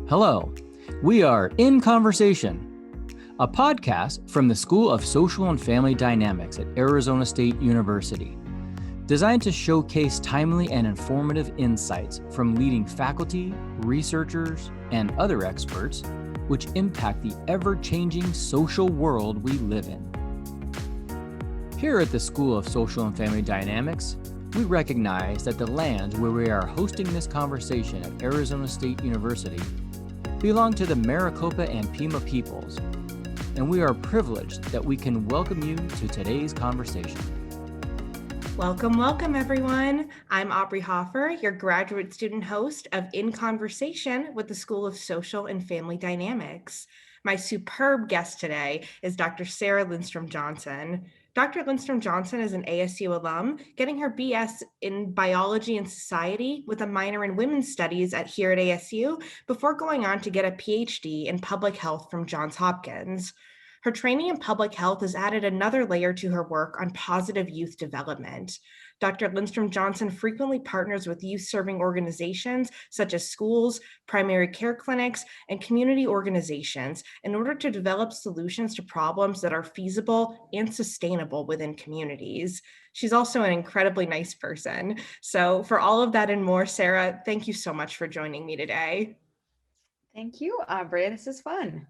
Hello, we are In Conversation, a podcast from the School of Social and Family Dynamics at Arizona State University, designed to showcase timely and informative insights from leading faculty, researchers, and other experts, which impact the ever-changing social world we live in. Here at the School of Social and Family Dynamics, we recognize that the lands where we are hosting this conversation at Arizona State University belong to the Maricopa and Pima peoples, and we are privileged that we can welcome you to today's conversation. Welcome, everyone. I'm Aubrey Hoffer, your graduate student host of In Conversation with the School of Social and Family Dynamics. My superb guest today is Dr. Sarah Lindstrom Johnson. Dr. Lindstrom Johnson is an ASU alum, getting her BS in Biology and Society with a minor in Women's Studies here at ASU before going on to get a PhD in Public Health from Johns Hopkins. Her training in public health has added another layer to her work on positive youth development. Dr. Lindstrom Johnson frequently partners with youth-serving organizations such as schools, primary care clinics, and community organizations in order to develop solutions to problems that are feasible and sustainable within communities. She's also an incredibly nice person. So for all of that and more, Sarah, thank you so much for joining me today. Thank you, Aubrey. This is fun.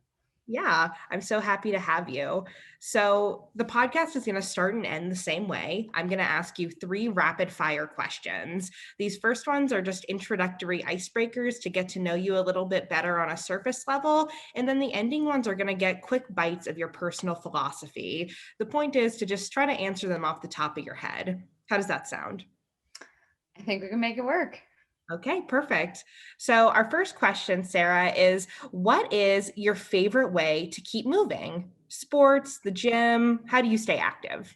Yeah, I'm so happy to have you. So the podcast is going to start and end the same way. I'm going to ask you 3 rapid fire questions. These first ones are just introductory icebreakers to get to know you a little bit better on a surface level. And then the ending ones are going to get quick bites of your personal philosophy. The point is to just try to answer them off the top of your head. How does that sound? I think we can make it work. Okay, perfect. So our first question, Sarah, is what is your favorite way to keep moving? Sports, the gym, how do you stay active?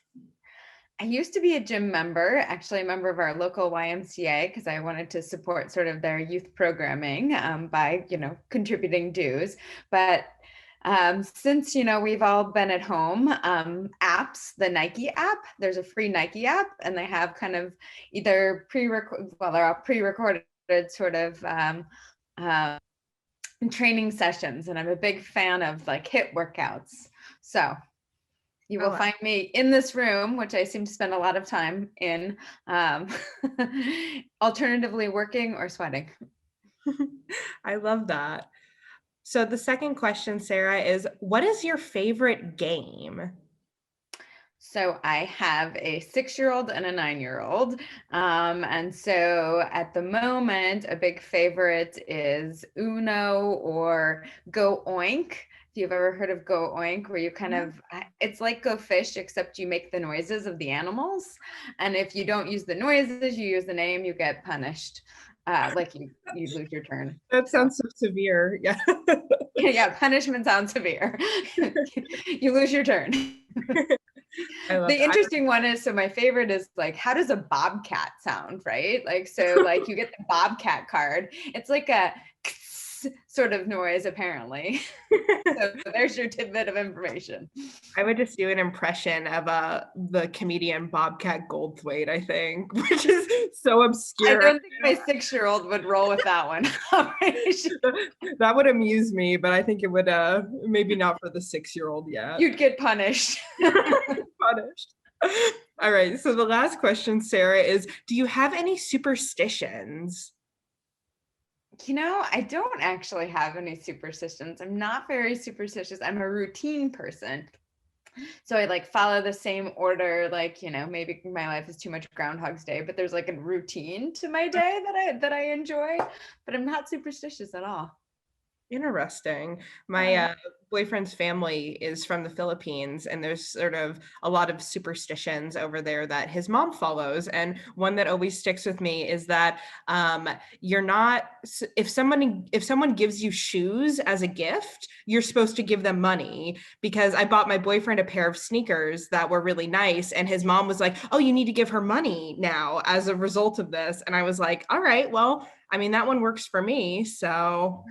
I used to be a gym member, actually a member of our local YMCA, because I wanted to support sort of their youth programming by, contributing dues. But since, we've all been at home, apps, the Nike app, there's a free Nike app, and they have kind of either they're all pre-recorded sort of training sessions. And I'm a big fan of like HIIT workouts. So you will find me in this room, which I seem to spend a lot of time in, alternatively working or sweating. I love that. So the second question, Sarah, is what is your favorite game? So I have a 6-year-old and a 9-year-old. And so at the moment, a big favorite is Uno or Go Oink. If you've ever heard of Go Oink, where you kind of, it's like Go Fish, except you make the noises of the animals. And if you don't use the noises, you use the name, you get punished. Like you lose your turn. That sounds so severe. Yeah. Yeah, punishment sounds severe. You lose your turn. The interesting one is, so my favorite is like, how does a bobcat sound, right? Like, so like you get the bobcat card. It's like a sort of noise, apparently. So there's your tidbit of information. I would just do an impression of the comedian Bobcat Goldthwait, I think, which is so obscure. I don't think my 6-year-old would roll with that one. That would amuse me, but I think it would maybe not for the 6-year-old yet. You'd get punished. Punished. All right. So the last question, Sarah, is do you have any superstitions? I don't actually have any superstitions. I'm not very superstitious. I'm a routine person. So I like follow the same order, like, maybe my life is too much Groundhog's Day, but there's like a routine to my day that I enjoy, but I'm not superstitious at all. Interesting. My boyfriend's family is from the Philippines, and there's sort of a lot of superstitions over there that his mom follows. And one that always sticks with me is that if someone gives you shoes as a gift, you're supposed to give them money. Because I bought my boyfriend a pair of sneakers that were really nice, and his mom was like, "Oh, you need to give her money now as a result of this." And I was like, "All right, well, I mean, that one works for me." So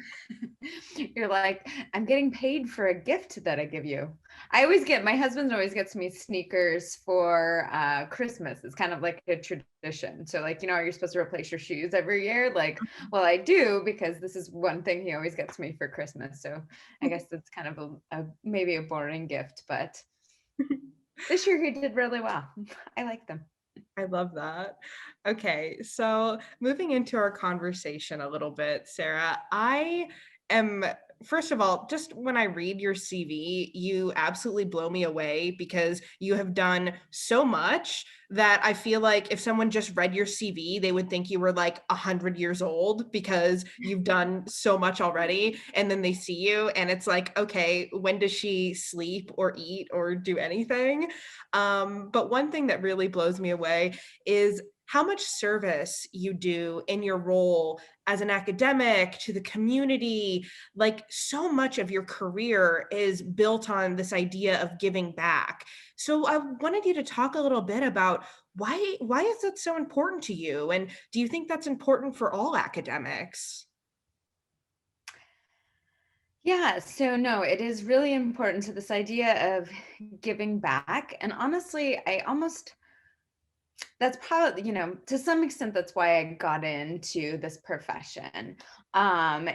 you're like, I'm getting paid for a gift that I give you. My husband always gets me sneakers for Christmas. It's kind of like a tradition. So like, you're supposed to replace your shoes every year. Like, well, I do, because this is one thing he always gets me for Christmas. So I guess it's kind of maybe a boring gift, but this year he did really well. I like them. I love that. Okay, so moving into our conversation a little bit, Sarah, I am, first of all, just when I read your CV, you absolutely blow me away because you have done so much that I feel like if someone just read your CV, they would think you were like 100 years old because you've done so much already. And then they see you and it's like, okay, when does she sleep or eat or do anything? But one thing that really blows me away is how much service you do in your role as an academic to the community. Like, so much of your career is built on this idea of giving back. So I wanted you to talk a little bit about why is that so important to you? And do you think that's important for all academics? Yeah, so no, it is really important to this idea of giving back. And honestly, that's probably, to some extent, that's why I got into this profession,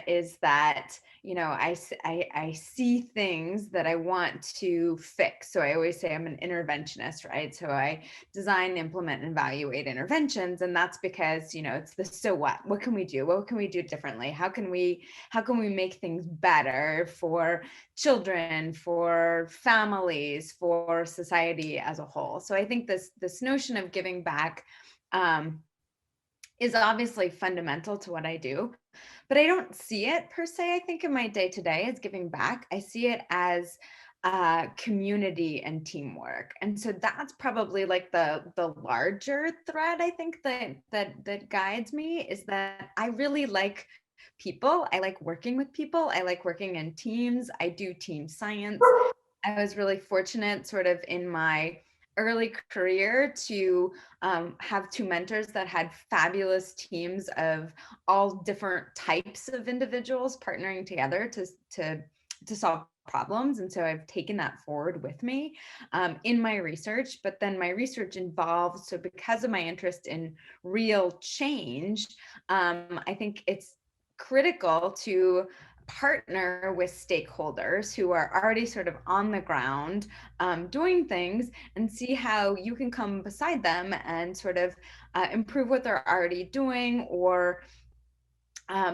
is that, I see things that I want to fix. So I always say I'm an interventionist, right? So I design, implement, and evaluate interventions. And that's because, it's the so what can we do? What can we do differently? How can we make things better for children, for families, for society as a whole? So I think this notion of giving back is obviously fundamental to what I do, but I don't see it per se, I think, in my day to day as giving back. I see it as community and teamwork. And so that's probably like the larger thread, I think, that guides me, is that I really like people. I like working with people. I like working in teams. I do team science. I was really fortunate sort of in my early career to have two mentors that had fabulous teams of all different types of individuals partnering together to solve problems. And so I've taken that forward with me in my research. But then my research involves, so because of my interest in real change, I think it's critical to partner with stakeholders who are already sort of on the ground doing things, and see how you can come beside them and sort of improve what they're already doing, or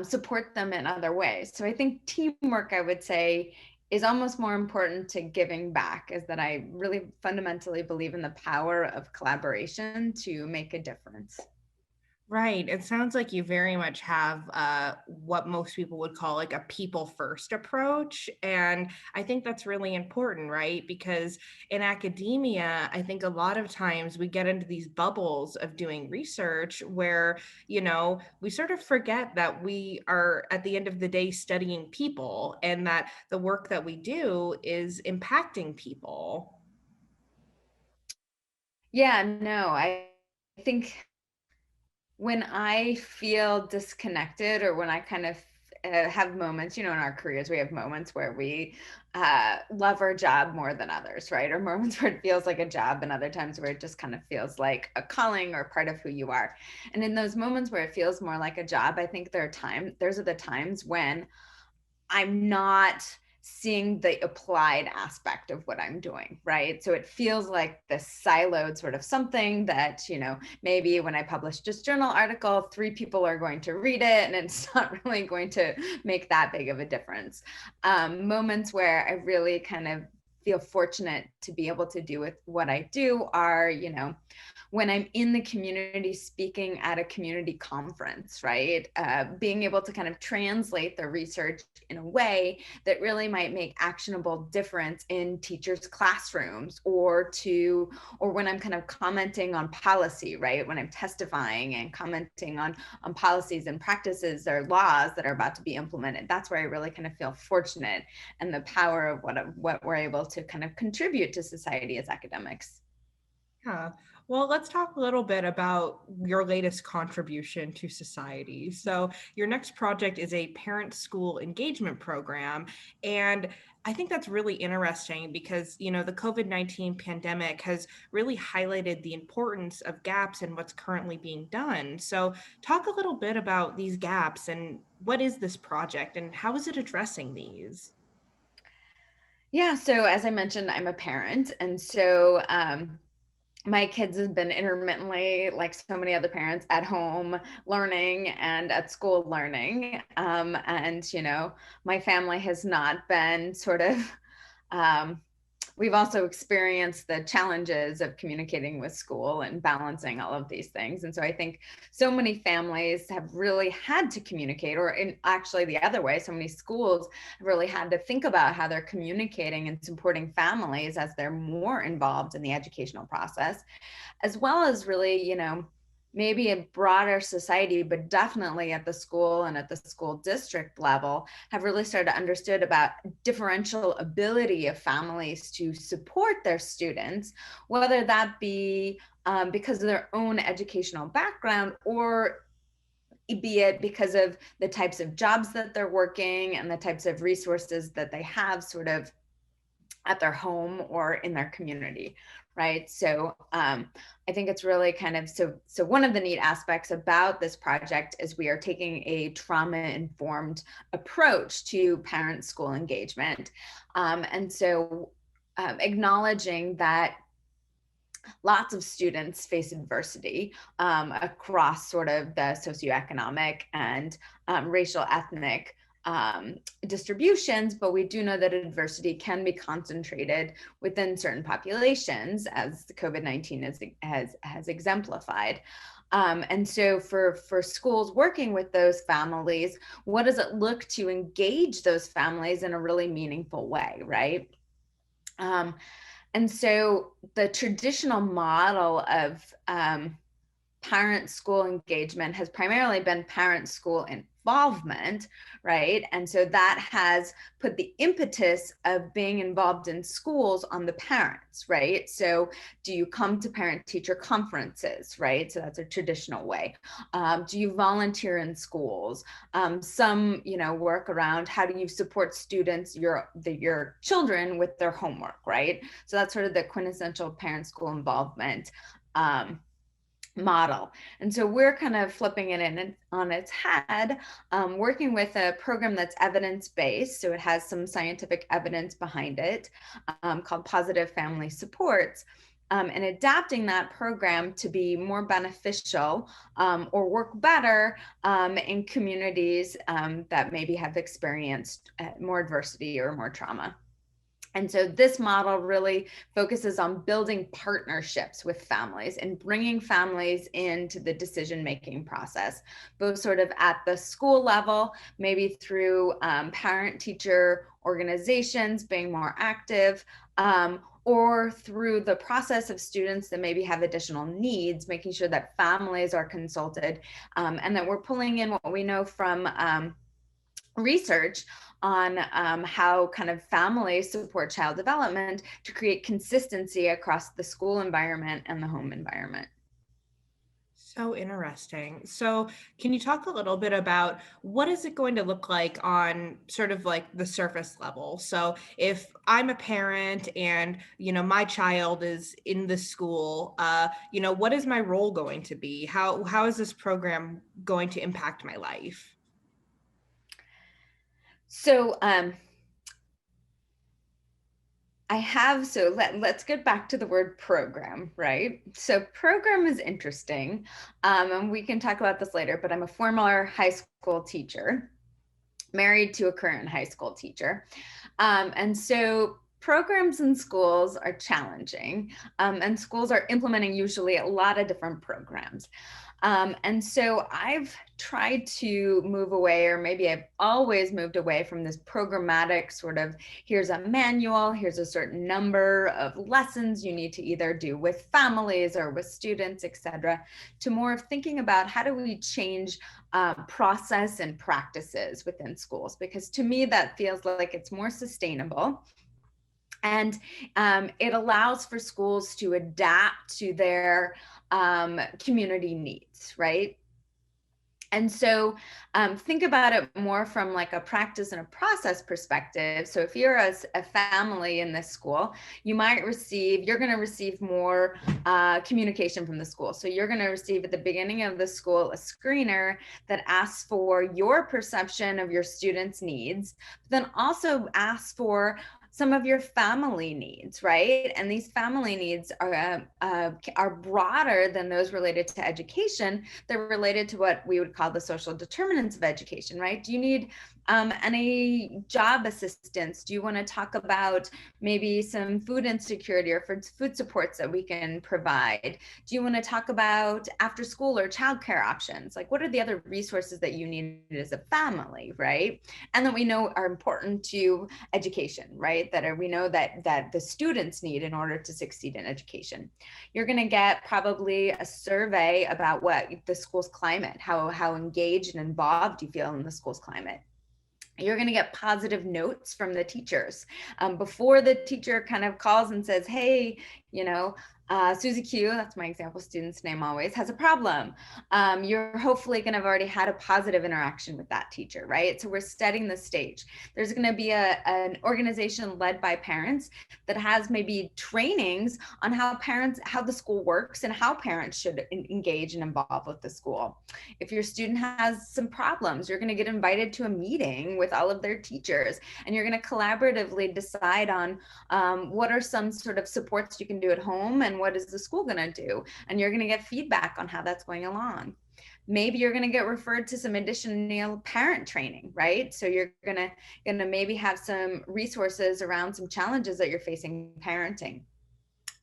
support them in other ways. So I think teamwork, I would say, is almost more important to giving back, is that I really fundamentally believe in the power of collaboration to make a difference. Right. It sounds like you very much have what most people would call like a people first approach. And I think that's really important, right? Because in academia, I think a lot of times we get into these bubbles of doing research where, we sort of forget that we are at the end of the day studying people and that the work that we do is impacting people. Yeah, no, I think when I feel disconnected, or when I kind of have moments, in our careers, we have moments where we love our job more than others, right? Or moments where it feels like a job, and other times where it just kind of feels like a calling or part of who you are. And in those moments where it feels more like a job, I think those are the times when I'm not seeing the applied aspect of what I'm doing, right? So it feels like this siloed sort of something that, maybe when I publish this journal article, 3 people are going to read it, and it's not really going to make that big of a difference. Moments where I really kind of feel fortunate to be able to do with what I do are, when I'm in the community speaking at a community conference, right? Being able to kind of translate the research in a way that really might make actionable difference in teachers' classrooms, or when I'm kind of commenting on policy, right? When I'm testifying and commenting on policies and practices or laws that are about to be implemented. That's where I really kind of feel fortunate, and the power of what we're able to kind of contribute to society as academics. Yeah. Well, let's talk a little bit about your latest contribution to society. So, your next project is a parent school engagement program. And I think that's really interesting because, the COVID-19 pandemic has really highlighted the importance of gaps in what's currently being done. So, talk a little bit about these gaps and what is this project and how is it addressing these? Yeah, so as I mentioned, I'm a parent. And so my kids have been intermittently, like so many other parents, at home learning and at school learning. My family has not been sort of um, we've also experienced the challenges of communicating with school and balancing all of these things. And so I think so many families have really had to communicate, or in actually the other way, so many schools have really had to think about how they're communicating and supporting families as they're more involved in the educational process, as well as really, maybe a broader society, but definitely at the school and at the school district level, have really started to understood about differential ability of families to support their students, whether that be because of their own educational background, or be it because of the types of jobs that they're working and the types of resources that they have sort of at their home or in their community, right? So I think it's really kind of so one of the neat aspects about this project is we are taking a trauma-informed approach to parent school engagement. Acknowledging that lots of students face adversity across sort of the socioeconomic and racial, ethnic distributions, but we do know that adversity can be concentrated within certain populations, as the COVID-19 has exemplified. And so for schools working with those families, what does it look to engage those families in a really meaningful way, right? And so the traditional model of parent school engagement has primarily been parent school involvement, right? And so that has put the impetus of being involved in schools on the parents, right? So do you come to parent teacher conferences, right? So that's a traditional way. Do you volunteer in schools? Some, work around how do you support students, your children with their homework, right? So that's sort of the quintessential parent school involvement model. And so we're kind of flipping it in on its head, working with a program that's evidence-based. So it has some scientific evidence behind it, called Positive Family Supports, and adapting that program to be more beneficial or work better in communities that maybe have experienced more adversity or more trauma. And so this model really focuses on building partnerships with families and bringing families into the decision-making process, both sort of at the school level, maybe through parent-teacher organizations being more active, or through the process of students that maybe have additional needs, making sure that families are consulted, and that we're pulling in what we know from research on how kind of families support child development to create consistency across the school environment and the home environment. So interesting. So, can you talk a little bit about what is it going to look like on sort of like the surface level? So, if I'm a parent and, my child is in the school, what is my role going to be? How is this program going to impact my life? So let's get back to the word program, right? So program is interesting, and we can talk about this later, but I'm a former high school teacher, married to a current high school teacher. And so programs in schools are challenging, and schools are implementing usually a lot of different programs. And so I've tried to move away, or maybe I've always moved away from this programmatic sort of, here's a manual, here's a certain number of lessons you need to either do with families or with students, et cetera, to more of thinking about how do we change process and practices within schools, because to me that feels like it's more sustainable. And it allows for schools to adapt to their community needs, right? And so think about it more from like a practice and a process perspective. So if you're a family in this school, you're going to receive more communication from the school. So you're going to receive at the beginning of the school a screener that asks for your perception of your students' needs, but then also asks for some of your family needs, right? And these family needs are broader than those related to education. They're related to what we would call the social determinants of education, right? Do you need any job assistance? Do you want to talk about maybe some food insecurity or food supports that we can provide? Do you want to talk about after school or childcare options? Like, what are the other resources that you need as a family, right? And that we know are important to education, right? We know that the students need in order to succeed in education. You're going to get probably a survey about what the school's climate, how engaged and involved you feel in the school's climate. You're going to get positive notes from the teachers before the teacher kind of calls and says, hey, Susie Q, that's my example student's name always, has a problem. You're hopefully going to have already had a positive interaction with that teacher, right? So we're setting the stage. There's going to be an organization led by parents that has maybe trainings on how the school works and how parents should engage and involve with the school. If your student has some problems, you're going to get invited to a meeting with all of their teachers, and you're going to collaboratively decide on what are some sort of supports you can do at home and what is the school going to do, and you're going to get feedback on how that's going along. Maybe you're going to get referred to some additional parent training, right? So you're going to maybe have some resources around some challenges that you're facing parenting.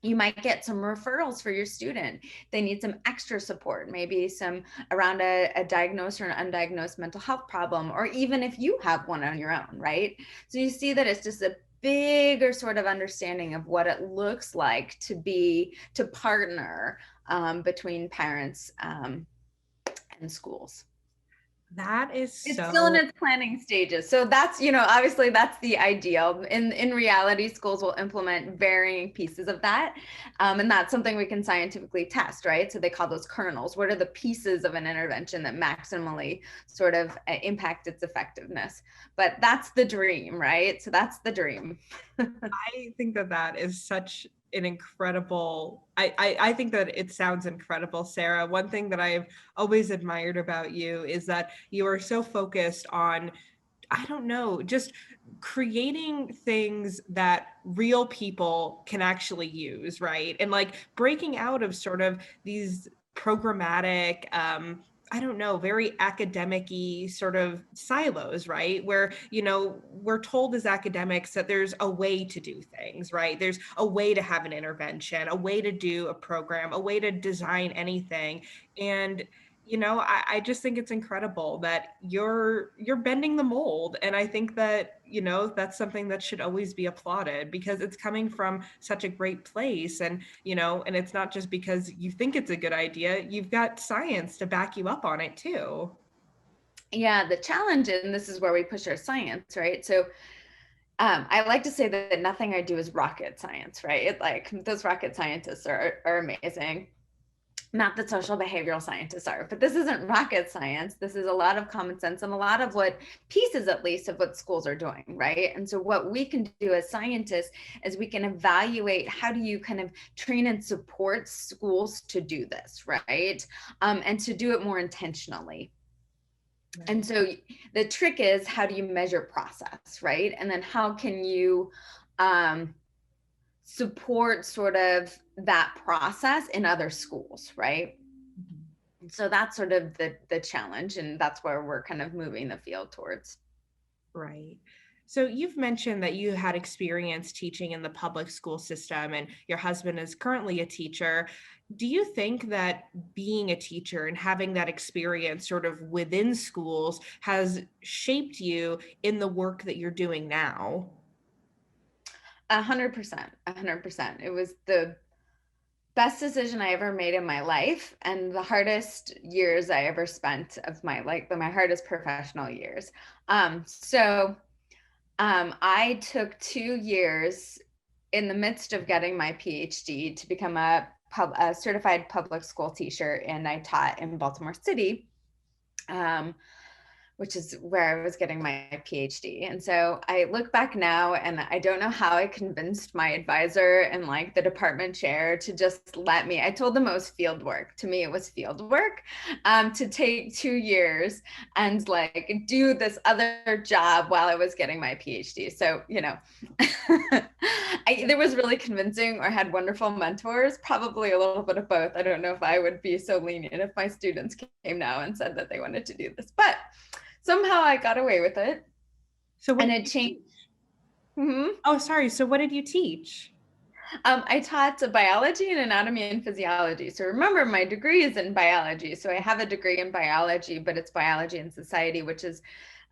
You might get some referrals for your student. They need some extra support, maybe some around a diagnosed or an undiagnosed mental health problem, or even if you have one on your own, right? So you see that it's just a bigger sort of understanding of what it looks like to partner between parents and schools. That is It's still in its planning stages. So that's, obviously that's the ideal. In reality, schools will implement varying pieces of that. And that's something we can scientifically test, right? So they call those kernels. What are the pieces of an intervention that maximally sort of impact its effectiveness? But that's the dream, right? So that's the dream. I think that is such an incredible, I think that it sounds incredible, Sarah. One thing that I've always admired about you is that you are so focused on, I don't know, just creating things that real people can actually use, right? And like breaking out of sort of these programmatic, I don't know, very academic-y sort of silos, right? Where, we're told as academics that there's a way to do things, right? There's a way to have an intervention, a way to do a program, a way to design anything. And I just think it's incredible that you're bending the mold. And I think that, that's something that should always be applauded because it's coming from such a great place. And, and it's not just because you think it's a good idea, you've got science to back you up on it too. Yeah, the challenge, and this is where we push our science, right? So I like to say that nothing I do is rocket science, right? Like those rocket scientists are amazing. Not that social behavioral scientists are, but this isn't rocket science. This is a lot of common sense and a lot of what pieces, at least, of what schools are doing, right? And so what we can do as scientists is we can evaluate how do you kind of train and support schools to do this, right? And to do it more intentionally. Right. And so the trick is, how do you measure process, right? And then how can you support sort of that process in other schools, right? Mm-hmm. So that's sort of the challenge, and that's where we're kind of moving the field towards. Right. So you've mentioned that you had experience teaching in the public school system and your husband is currently a teacher. Do you think that being a teacher and having that experience sort of within schools has shaped you in the work that you're doing now? 100%. It was the best decision I ever made in my life and the hardest years I ever spent of my life, my hardest professional years. I took 2 years in the midst of getting my PhD to become a certified public school teacher, and I taught in Baltimore City, which is where I was getting my PhD. And so I look back now and I don't know how I convinced my advisor and like the department chair to just let me, I told them it was field work. To me, it was field work, to take 2 years and like do this other job while I was getting my PhD. So, you know, I either was really convincing or had wonderful mentors, probably a little bit of both. I don't know if I would be so lenient if my students came now and said that they wanted to do this, but somehow I got away with it. So and it changed. Oh, sorry. So what did you teach? I taught biology and anatomy and physiology. So remember, my degree is in biology. So I have a degree in biology, but it's biology and society, which is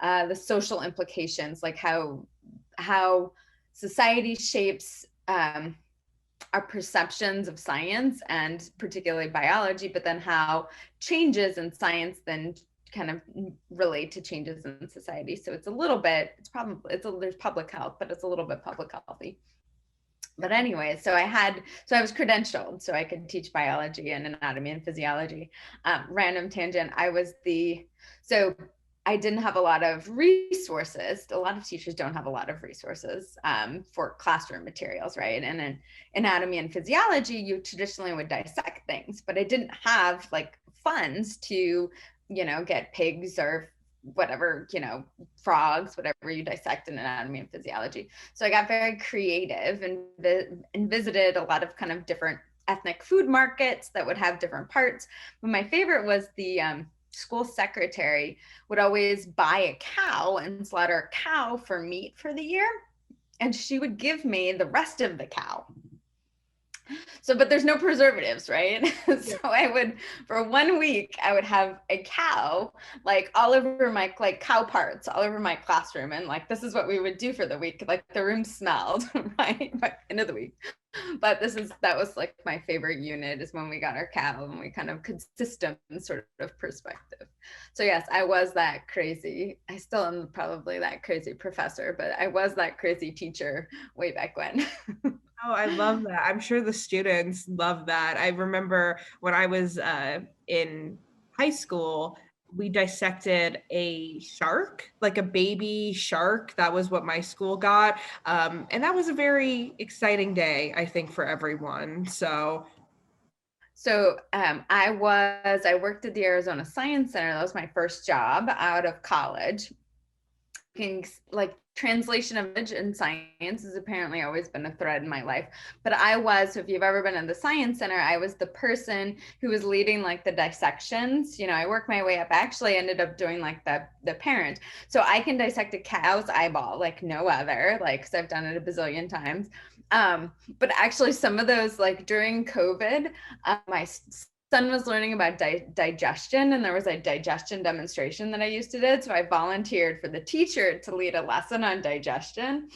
the social implications, like how society shapes our perceptions of science and particularly biology, but then how changes in science then kind of relate to changes in society. So it's a little bit, there's public health, but it's a little bit public healthy. But anyway, so I was credentialed so I could teach biology and anatomy and physiology. Random tangent. So I didn't have a lot of resources. A lot of teachers don't have a lot of resources for classroom materials, right? And in anatomy and physiology, you traditionally would dissect things, but I didn't have like funds to, you know, get pigs or whatever, you know, frogs, whatever you dissect in anatomy and physiology. So I got very creative and visited a lot of kind of different ethnic food markets that would have different parts. But my favorite was the school secretary would always buy a cow and slaughter a cow for meat for the year. And she would give me the rest of the cow. So, but there's no preservatives, right? So I would, for 1 week, I would have a cow, like all over my, like cow parts, all over my classroom. And like, this is what we would do for the week. Like the room smelled, right? By the end of the week. But that was like my favorite unit, is when we got our cow and we kind of could system sort of perspective. So yes, I was that crazy. I still am probably that crazy professor, but I was that crazy teacher way back when. Oh, I love that. I'm sure the students love that. I remember when I was in high school, we dissected a shark, like a baby shark. That was what my school got. And that was a very exciting day, I think, for everyone. So I worked at the Arizona Science Center. That was my first job out of college. Like translation of image in science has apparently always been a thread in my life. But so if you've ever been in the Science Center, I was the person who was leading like the dissections. You know, I worked my way up. I actually ended up doing like the parent. So I can dissect a cow's eyeball like no other, like, because I've done it a bazillion times. But actually some of those, like during COVID, my son was learning about digestion, and there was a digestion demonstration that I used to do. So I volunteered for the teacher to lead a lesson on digestion.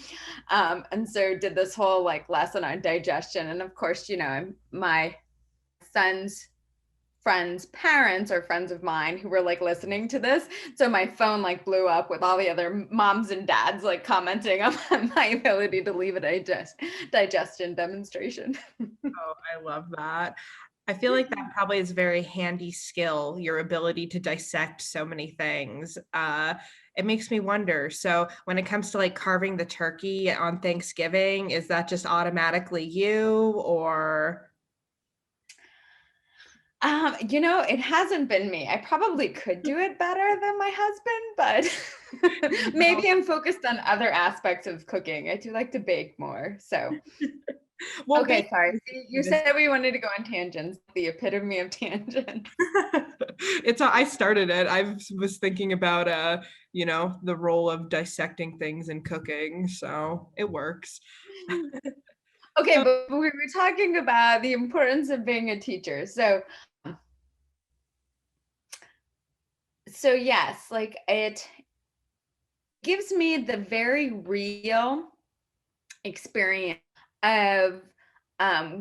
And so did this whole like lesson on digestion. And of course, you know, my son's friends' parents are friends of mine who were like listening to this. So my phone like blew up with all the other moms and dads like commenting on my ability to lead a digestion demonstration. oh, I love that. I feel like that probably is a very handy skill, your ability to dissect so many things. It makes me wonder. So when it comes to like carving the turkey on Thanksgiving, is that just automatically you, or? You know, it hasn't been me. I probably could do it better than my husband, but maybe I'm focused on other aspects of cooking. I do like to bake more. So Well, okay, sorry. You said we wanted to go on tangents, the epitome of tangents. I started it. I was thinking about you know, the role of dissecting things in cooking, so it works. Okay, but we were talking about the importance of being a teacher. So yes, like it gives me the very real experience of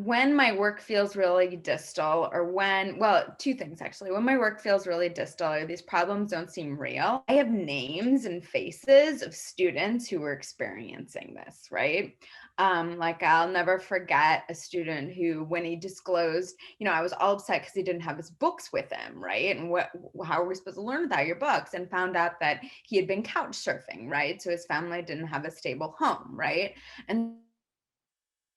when my work feels really distal, or two things actually. When my work feels really distal or these problems don't seem real, I have names and faces of students who were experiencing this, right? Like I'll never forget a student who, when he disclosed, I was all upset because he didn't have his books with him, right? And how are we supposed to learn without your books? And found out that he had been couch surfing, right? So his family didn't have a stable home, right? And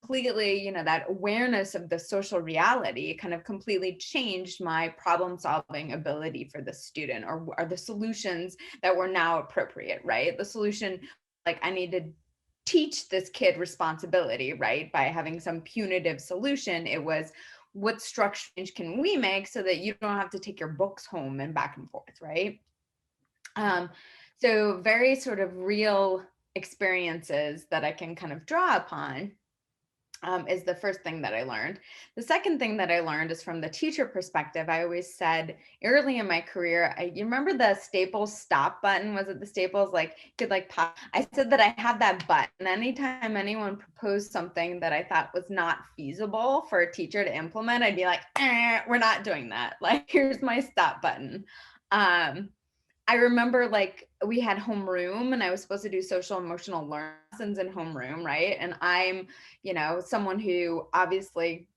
completely, that awareness of the social reality kind of completely changed my problem solving ability for the student, or the solutions that were now appropriate, right? The solution, like I need to teach this kid responsibility, right? By having some punitive solution, it was, what structure change can we make so that you don't have to take your books home and back and forth, right? So very sort of real experiences that I can kind of draw upon is the first thing that I learned. The second thing that I learned is from the teacher perspective. I always said early in my career, you remember the Staples stop button? Was it the Staples? Like you could like pop. I said that I had that button. Anytime anyone proposed something that I thought was not feasible for a teacher to implement, I'd be like, we're not doing that. Like, here's my stop button. I remember like we had homeroom and I was supposed to do social emotional learning lessons in homeroom, right? And I'm, someone who obviously,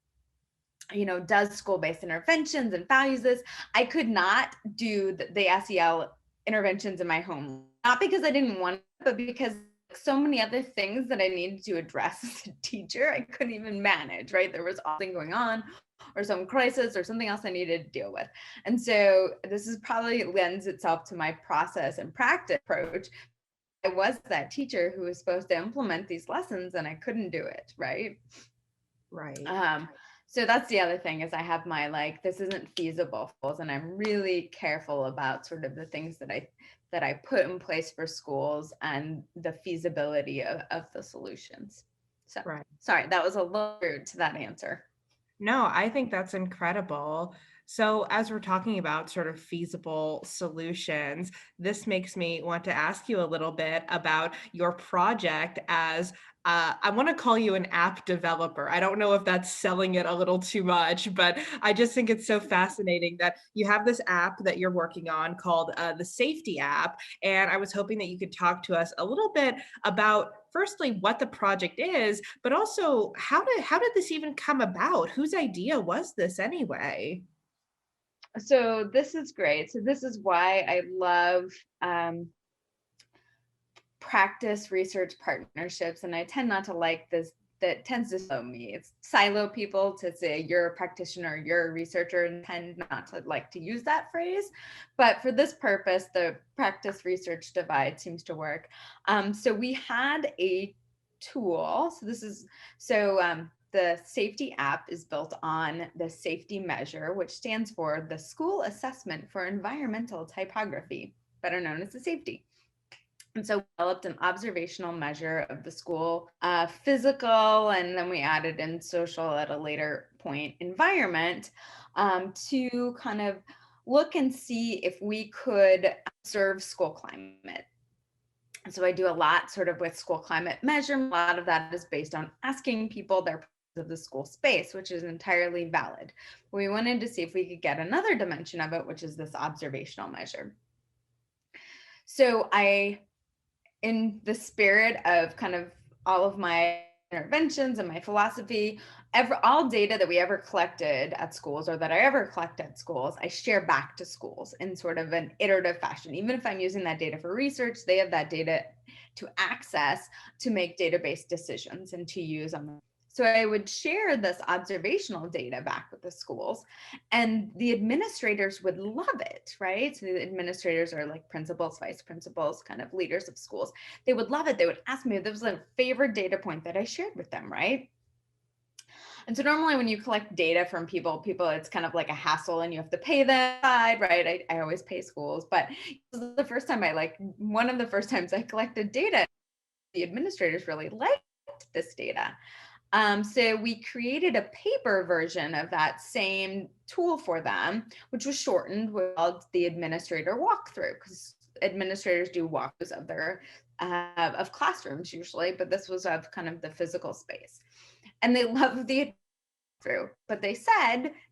does school-based interventions and values this. I could not do the SEL interventions in my home, not because I didn't want it, but because so many other things that I needed to address as a teacher, I couldn't even manage, right? There was something going on, or some crisis or something else I needed to deal with. And so this is probably lends itself to my process and practice approach. I was that teacher who was supposed to implement these lessons and I couldn't do it, right? Right. So that's the other thing, is I have my like, this isn't feasible, and I'm really careful about sort of the things that I put in place for schools and the feasibility of the solutions. So Right. Sorry, that was a little rude to that answer. No, I think that's incredible. So, as we're talking about sort of feasible solutions, this makes me want to ask you a little bit about your project as I want to call you an app developer. I don't know if that's selling it a little too much, but I just think it's so fascinating that you have this app that you're working on called the Safety app. And I was hoping that you could talk to us a little bit about, firstly, what the project is, but also how did this even come about? Whose idea was this anyway? So this is great. So this is why I love practice research partnerships. And I tend not to like this, that tends to slow me. It's silo people to say you're a practitioner, you're a researcher, and tend not to like to use that phrase. But for this purpose, the practice research divide seems to work. So we had a tool. The safety app is built on the safety measure, which stands for the School Assessment for Environmental Typography, better known as the safety. And so we developed an observational measure of the school physical, and then we added in social at a later point, environment, to kind of look and see if we could observe school climate. So I do a lot sort of with school climate measurement. A lot of that is based on asking people their of the school space, which is entirely valid. We wanted to see if we could get another dimension of it, which is this observational measure. So in the spirit of kind of all of my interventions and my philosophy, all data that we ever collected at schools, or that I ever collect at schools, I share back to schools in sort of an iterative fashion. Even if I'm using that data for research, they have that data to access to make database decisions and to use on them. So I would share this observational data back with the schools, and the administrators would love it, right? So the administrators are like principals, vice principals, kind of leaders of schools. They would love it. They would ask me if there was a favorite data point that I shared with them, right? And so normally when you collect data from people, it's kind of like a hassle and you have to pay them, right? I always pay schools, but this is the first time one of the first times I collected data, the administrators really liked this data. So we created a paper version of that same tool for them, which was shortened with the administrator walkthrough, because administrators do walkthroughs of their of classrooms usually, but this was of kind of the physical space. And they loved the through, but the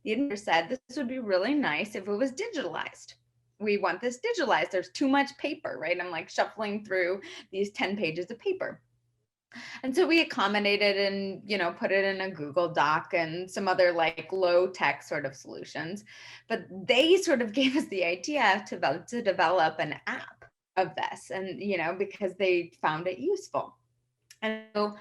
administrator said this would be really nice if it was digitalized. We want this digitalized. There's too much paper, right? I'm like shuffling through these 10 pages of paper. And so we accommodated and, put it in a Google Doc and some other like low tech sort of solutions. But they sort of gave us the idea to develop an app of this, and, because they found it useful. And so,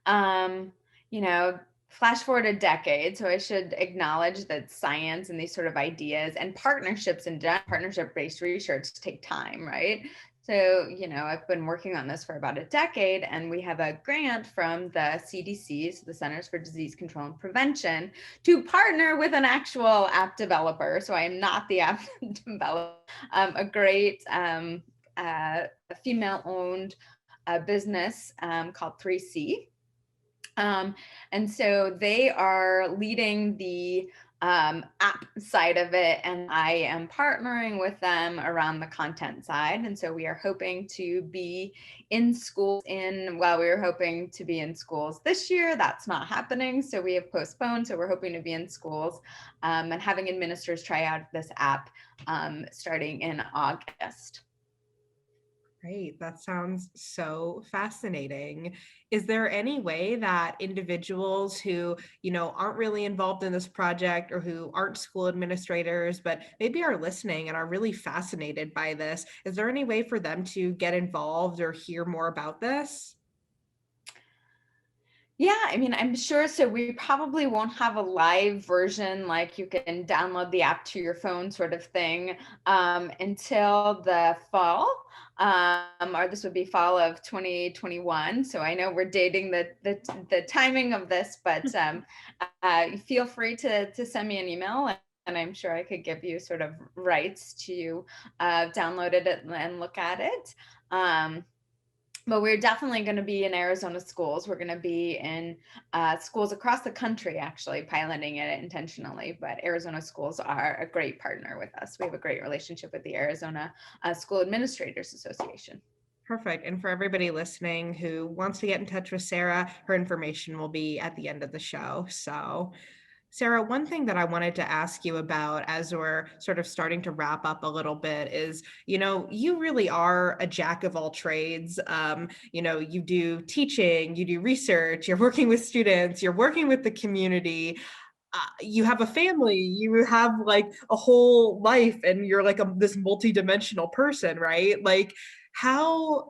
um, you know, flash forward a decade. So I should acknowledge that science and these sort of ideas and partnerships and partnership-based research take time, right? So, I've been working on this for about a decade, and we have a grant from the CDC, so the Centers for Disease Control and Prevention, to partner with an actual app developer. So I am not the app developer. A great female-owned business called 3C. And so they are leading the app side of it, and I am partnering with them around the content side. And so we are hoping to be in schools we were hoping to be in schools this year. That's not happening, so we have postponed. So we're hoping to be in schools and having administrators try out this app starting in August. Great. That sounds so fascinating. Is there any way that individuals who, aren't really involved in this project or who aren't school administrators, but maybe are listening and are really fascinated by this, is there any way for them to get involved or hear more about this? Yeah, I mean, I'm sure. So we probably won't have a live version, like you can download the app to your phone sort of thing, until the fall, or this would be fall of 2021. So I know we're dating the timing of this, but feel free to send me an email, and I'm sure I could give you sort of rights to download it and look at it. But we're definitely going to be in Arizona schools. We're going to be in schools across the country, actually piloting it intentionally. But Arizona schools are a great partner with us. We have a great relationship with the Arizona School Administrators Association. Perfect. And for everybody listening who wants to get in touch with Sarah, her information will be at the end of the show. So Sarah, one thing that I wanted to ask you about as we're sort of starting to wrap up a little bit is, you really are a jack of all trades. You do teaching, you do research, you're working with students, you're working with the community. You have a family, you have like a whole life, and you're like this multidimensional person, right? Like how,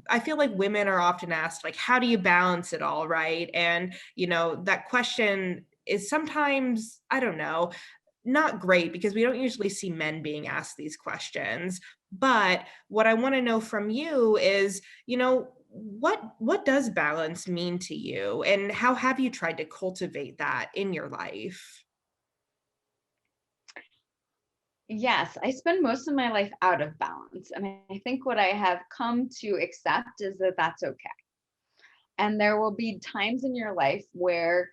I feel like women are often asked, like, how do you balance it all, right? And, that question is sometimes, I don't know, not great because we don't usually see men being asked these questions. But what I want to know from you is, what does balance mean to you, and how have you tried to cultivate that in your life? Yes, I spend most of my life out of balance. And I think what I have come to accept is that that's okay. And there will be times in your life where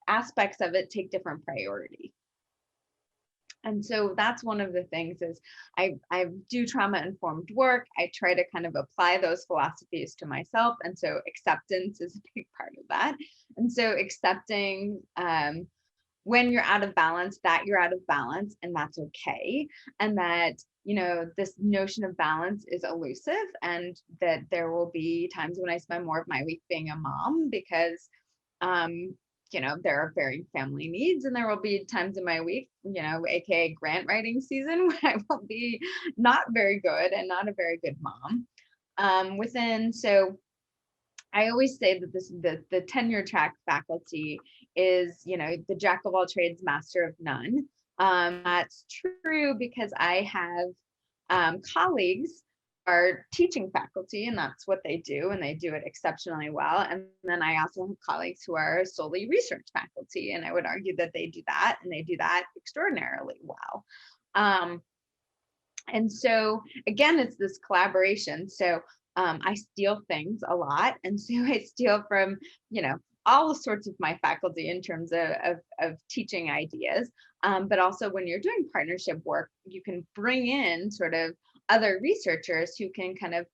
aspects of it take different priority. And so that's one of the things is I do trauma informed work. I try to kind of apply those philosophies to myself. And so acceptance is a big part of that. And so accepting when you're out of balance, that you're out of balance, and that's okay. And that, this notion of balance is elusive, and that there will be times when I spend more of my week being a mom because, there are varying family needs, and there will be times in my week, AKA grant writing season, where I will be not very good and not a very good mom. So I always say that the tenure track faculty is, the jack of all trades, master of none. That's true because I have colleagues who are teaching faculty, and that's what they do, and they do it exceptionally well. And then I also have colleagues who are solely research faculty, and I would argue that they do that, and they do that extraordinarily well. And so again, it's this collaboration. So I steal things a lot. And so I steal from, all sorts of my faculty in terms of teaching ideas. But also when you're doing partnership work, you can bring in sort of other researchers who can kind of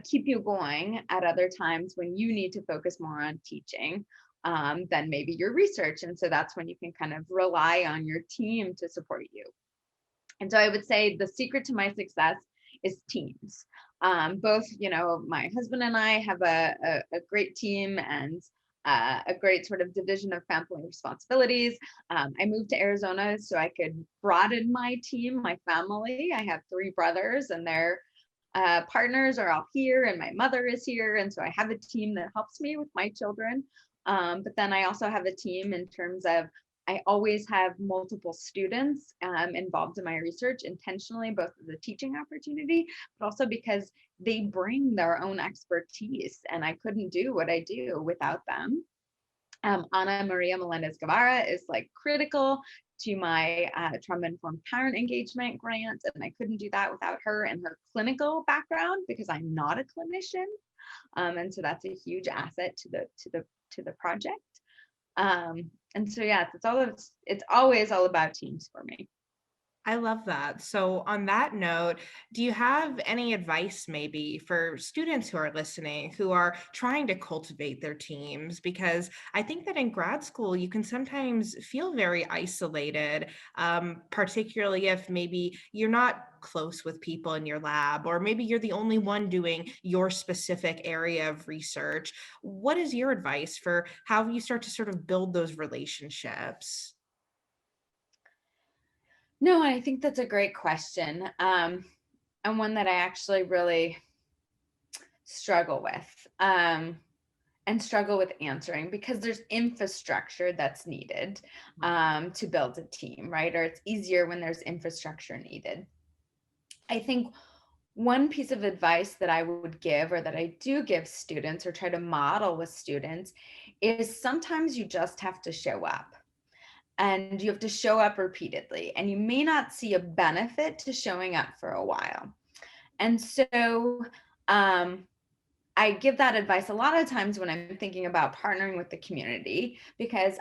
keep you going at other times when you need to focus more on teaching than maybe your research. And so that's when you can kind of rely on your team to support you. And so I would say the secret to my success is teams. Both, my husband and I have a great team and a great sort of division of family responsibilities. I moved to Arizona so I could broaden my team, my family. I have 3 brothers and their partners are all here, and my mother is here. And so I have a team that helps me with my children. But then I also have a team in terms of I always have multiple students involved in my research intentionally, both as a teaching opportunity, but also because they bring their own expertise, and I couldn't do what I do without them. Ana Maria Melendez Guevara is like critical to my trauma-informed parent engagement grant, and I couldn't do that without her and her clinical background because I'm not a clinician, and so that's a huge asset to the project. And so yeah, it's always all about teams for me. I love that. So on that note, do you have any advice maybe for students who are listening who are trying to cultivate their teams? Because I think that in grad school, you can sometimes feel very isolated, particularly if maybe you're not close with people in your lab, or maybe you're the only one doing your specific area of research. What is your advice for how you start to sort of build those relationships? No, I think that's a great question, and one that I actually really struggle with, and struggle with answering, because there's infrastructure that's needed to build a team, right? Or it's easier when there's infrastructure needed. I think one piece of advice that I would give, or that I do give students or try to model with students, is sometimes you just have to show up. And you have to show up repeatedly, and you may not see a benefit to showing up for a while. And so I give that advice a lot of times when I'm thinking about partnering with the community, because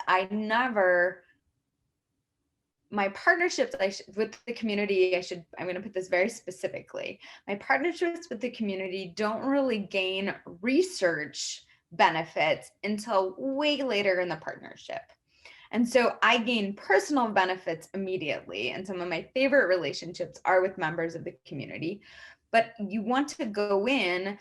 my partnerships with the community, I'm going to put this very specifically. My partnerships with the community don't really gain research benefits until way later in the partnership. And so I gain personal benefits immediately. And some of my favorite relationships are with members of the community. But you want to go in,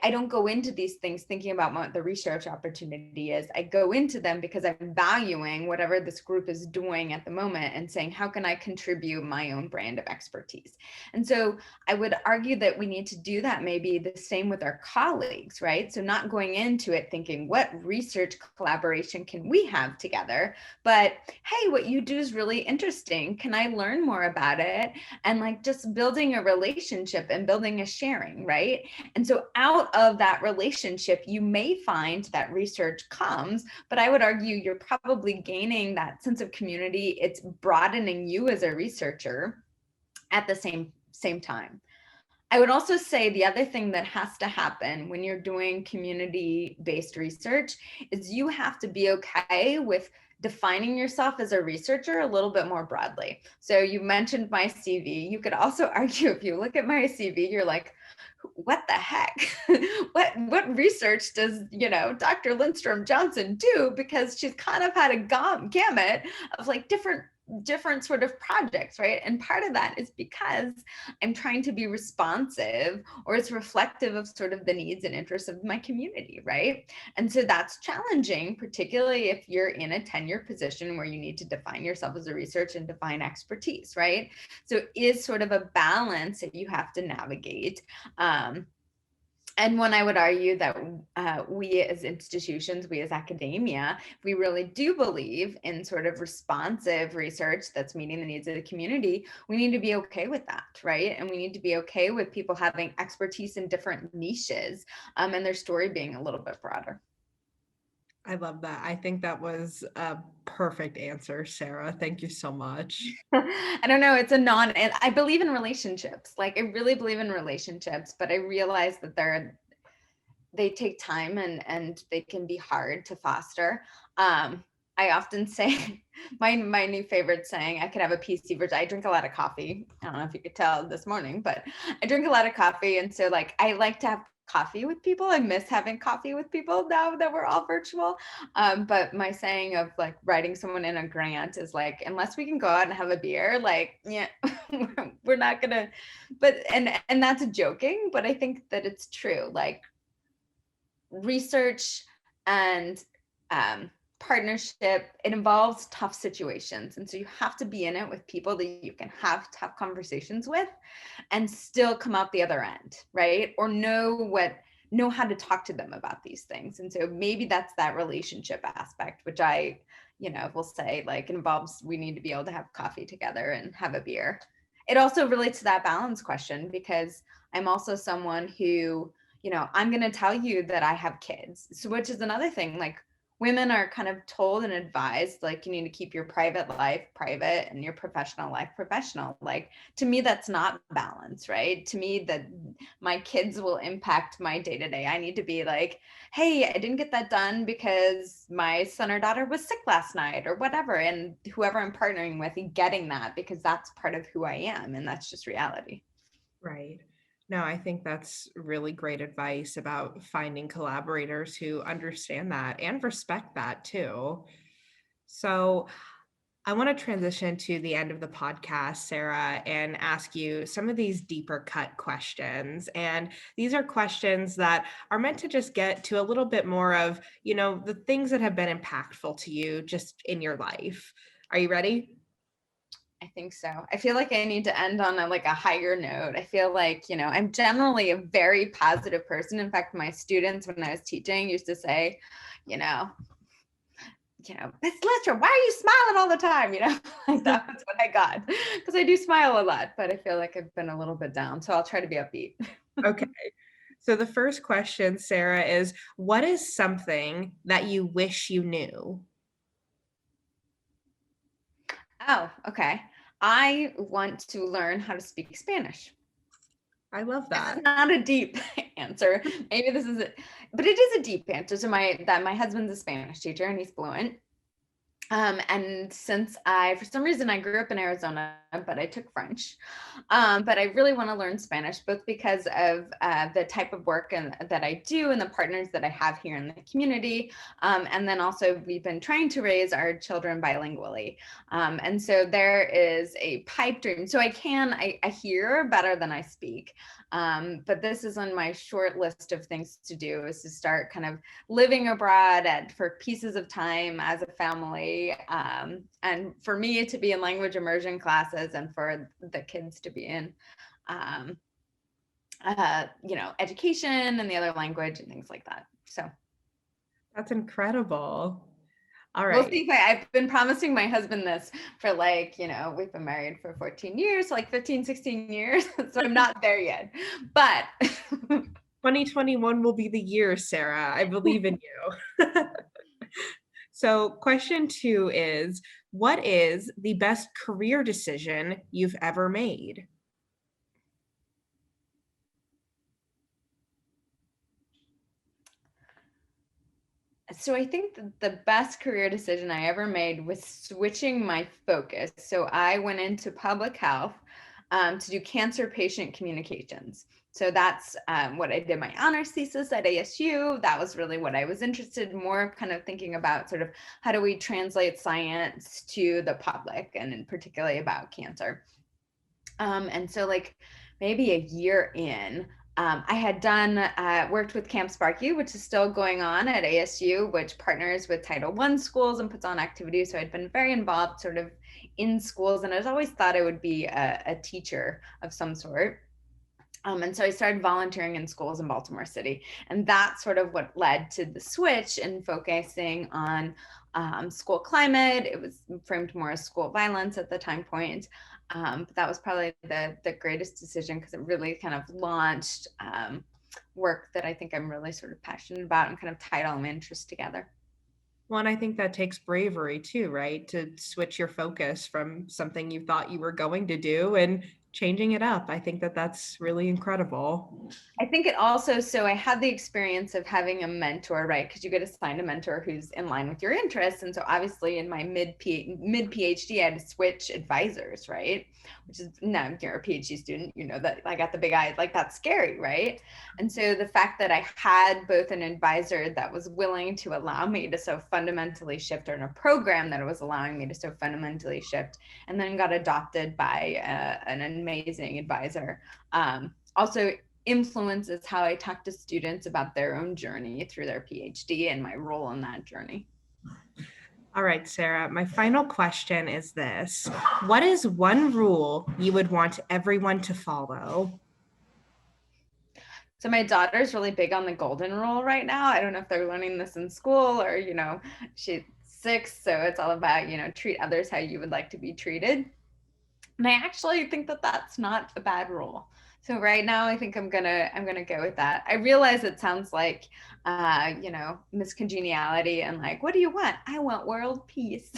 I don't go into these things thinking about what the research opportunity is. I go into them because I'm valuing whatever this group is doing at the moment and saying, how can I contribute my own brand of expertise? And so I would argue that we need to do that maybe the same with our colleagues, right? So not going into it thinking, what research collaboration can we have together? But hey, what you do is really interesting. Can I learn more about it? And like just building a relationship and building a sharing, right? And so out of that relationship, you may find that research comes, but I would argue you're probably gaining that sense of community. It's broadening you as a researcher at the same time. I would also say the other thing that has to happen when you're doing community-based research is you have to be okay with defining yourself as a researcher a little bit more broadly. So you mentioned my CV. You could also argue, if you look at my CV, you're like, what the heck? what research does, Dr. Lindstrom Johnson do? Because she's kind of had a gamut of like different sort of projects, right? And part of that is because I'm trying to be responsive, or it's reflective of sort of the needs and interests of my community, right? And so that's challenging, particularly if you're in a tenure position where you need to define yourself as a research and define expertise, right? So it is sort of a balance that you have to navigate. And one I would argue that we as institutions, we as academia, we really do believe in sort of responsive research that's meeting the needs of the community, we need to be okay with that, right? And we need to be okay with people having expertise in different niches, and their story being a little bit broader. I love that. I think that was a perfect answer, Sarah. Thank you so much. I don't know. And I believe in relationships. Like I really believe in relationships, but I realize that they take time and they can be hard to foster. I often say my new favorite saying, I could have a PC version. I drink a lot of coffee. I don't know if you could tell this morning, but I drink a lot of coffee. And so like, I like to have coffee with people. I miss having coffee with people now that we're all virtual. But my saying of like writing someone in a grant is like, unless we can go out and have a beer, like, yeah, we're not gonna, but, and that's joking, but I think that it's true. Like research and partnership, it involves tough situations. And so you have to be in it with people that you can have tough conversations with and still come out the other end, right? Or know how to talk to them about these things. And so maybe that's that relationship aspect, which I, will say like involves, we need to be able to have coffee together and have a beer. It also relates to that balance question, because I'm also someone who, I'm going to tell you that I have kids. So, which is another thing, like women are kind of told and advised, like, you need to keep your private life private and your professional life professional. Like, to me, that's not balance, right? To me, that my kids will impact my day to day. I need to be like, hey, I didn't get that done because my son or daughter was sick last night or whatever. And whoever I'm partnering with, getting that, because that's part of who I am. And that's just reality. Right. No, I think that's really great advice about finding collaborators who understand that and respect that too. So I want to transition to the end of the podcast, Sarah, and ask you some of these deeper cut questions. And these are questions that are meant to just get to a little bit more of, the things that have been impactful to you just in your life. Are you ready? I think so. I feel like I need to end on a higher note. I feel like, I'm generally a very positive person. In fact, my students, when I was teaching, used to say, Miss Lindstrom, why are you smiling all the time? Like that's what I got, because I do smile a lot, but I feel like I've been a little bit down. So I'll try to be upbeat. Okay. So the first question, Sarah, is what is something that you wish you knew? Oh, okay. I want to learn how to speak Spanish. I love that. It's not a deep answer. Maybe this is it, but it is a deep answer. So my husband's a Spanish teacher and he's fluent. And since for some reason, I grew up in Arizona, but I took French. But I really want to learn Spanish, both because of the type of work that I do and the partners that I have here in the community. And then also we've been trying to raise our children bilingually. And so there is a pipe dream. So I hear better than I speak. But this is on my short list of things to do, is to start kind of living abroad for pieces of time as a family. And for me to be in language immersion classes and for the kids to be in, education and the other language and things like that. So that's incredible. All right. We'll see. I've been promising my husband this for we've been married for 14 years, 15, 16 years. So I'm not there yet, but 2021 will be the year, Sarah. I believe in you. So question 2 is, what is the best career decision you've ever made? So I think the best career decision I ever made was switching my focus. So I went into public health to do cancer patient communications. So that's what I did my honors thesis at ASU. That was really what I was interested in, more kind of thinking about sort of how do we translate science to the public, and in particularly about cancer. And so maybe a year in, I had worked with Camp Sparky, which is still going on at ASU, which partners with Title I schools and puts on activities. So I'd been very involved sort of in schools, and I was always thought I would be a teacher of some sort. And so I started volunteering in schools in Baltimore City. And that's sort of what led to the switch and focusing on school climate. It was framed more as school violence at the time point. But that was probably the greatest decision, because it really kind of launched work that I think I'm really sort of passionate about and kind of tied all my interests together. Well, and I think that takes bravery too, right? To switch your focus from something you thought you were going to do and changing it up. I think that that's really incredible. I think it also, so I had the experience of having a mentor, right? Because you get assigned a mentor who's in line with your interests. And so obviously in my mid PhD, I had to switch advisors, right? Which is, now you're a PhD student, you know that I got the big eye, like that's scary, right? And so the fact that I had both an advisor that was willing to allow me to so fundamentally shift, or in a program that was allowing me to so fundamentally shift, and then got adopted by an amazing advisor, also influences how I talk to students about their own journey through their PhD and my role in that journey. All right, Sarah, my final question is this. What is one rule you would want everyone to follow? So my daughter's really big on the golden rule right now. I don't know if they're learning this in school or, she's 6, so it's all about, treat others how you would like to be treated. And I actually think that that's not a bad rule. So right now, I think I'm gonna go with that. I realize it sounds like, miscongeniality and like, what do you want? I want world peace.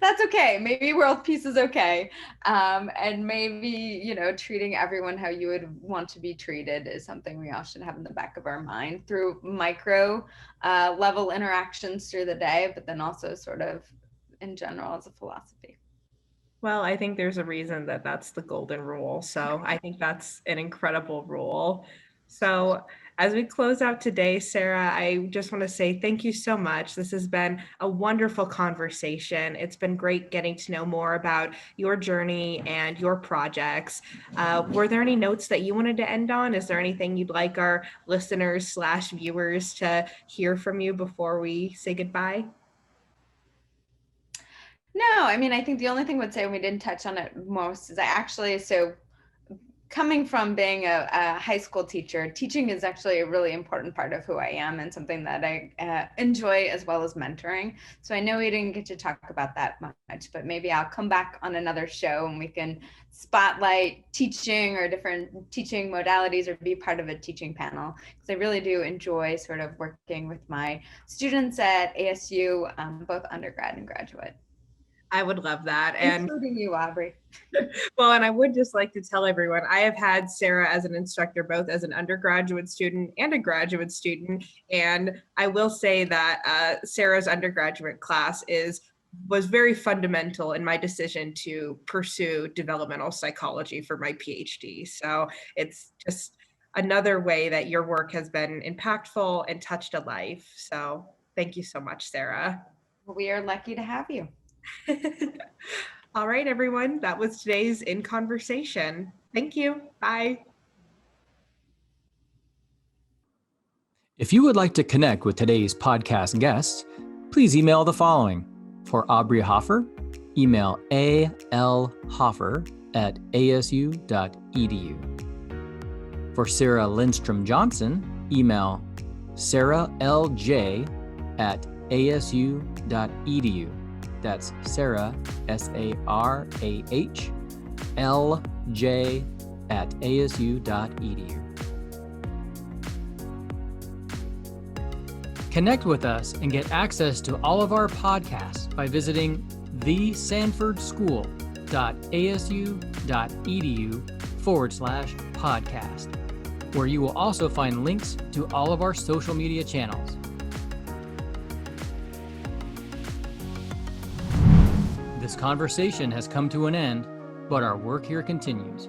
That's okay. Maybe world peace is okay. And maybe, treating everyone how you would want to be treated is something we all should have in the back of our mind through micro level interactions through the day, but then also sort of in general as a philosophy. Well, I think there's a reason that that's the golden rule. So I think that's an incredible rule. So as we close out today, Sarah, I just want to say thank you so much. This has been a wonderful conversation. It's been great getting to know more about your journey and your projects. Were there any notes that you wanted to end on? Is there anything you'd like our listeners/viewers to hear from you before we say goodbye? No, I mean, I think the only thing I would say, and we didn't touch on it most, is so coming from being a high school teacher, teaching is actually a really important part of who I am and something that I enjoy, as well as mentoring. So I know we didn't get to talk about that much, but maybe I'll come back on another show and we can spotlight teaching or different teaching modalities or be part of a teaching panel, because I really do enjoy sort of working with my students at ASU, both undergrad and graduate. I would love that. And including you, Aubrey. Well, and I would just like to tell everyone, I have had Sarah as an instructor, both as an undergraduate student and a graduate student. And I will say that Sarah's undergraduate class was very fundamental in my decision to pursue developmental psychology for my PhD. So it's just another way that your work has been impactful and touched a life. So thank you so much, Sarah. We are lucky to have you. All right, everyone. That was today's In Conversation. Thank you. Bye. If you would like to connect with today's podcast guests, please email the following. For Aubrey Hoffer, email alhoffer@asu.edu. For Sarah Lindstrom Johnson, email sarah.lj@asu.edu. That's Sarah, SarahLJ@asu.edu. Connect with us and get access to all of our podcasts by visiting thesanfordschool.asu.edu/podcast, where you will also find links to all of our social media channels. This conversation has come to an end, but our work here continues.